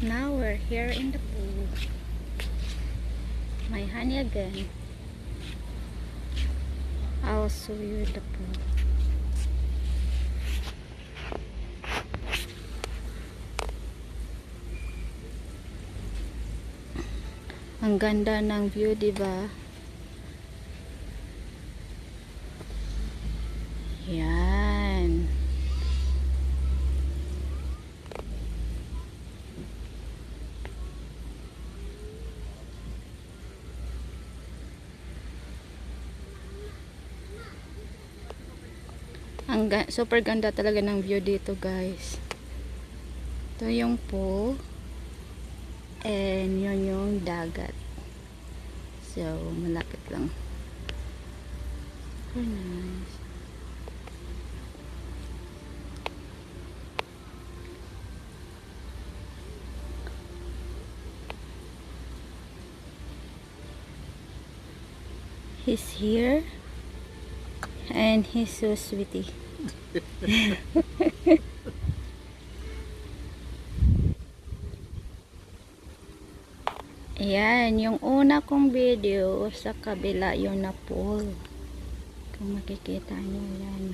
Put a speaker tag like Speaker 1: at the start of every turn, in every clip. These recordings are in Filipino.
Speaker 1: Now we're here in the pool. My honey again. I'll show you the pool. Ang ganda ng view, diba? Yan. Super ganda talaga ng view dito, guys. Ito yung pool. And yun yung dagat. So, malapit lang. Super nice. He's here. And he's so sweetie. Ayan, yung una kong video sa kabila yun na pool. Kung makikita nyo yan.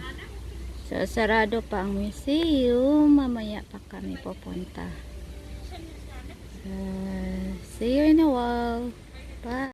Speaker 1: So, sarado pa ang museum. Mamaya pa kami pupunta. So, see you in a while. Bye.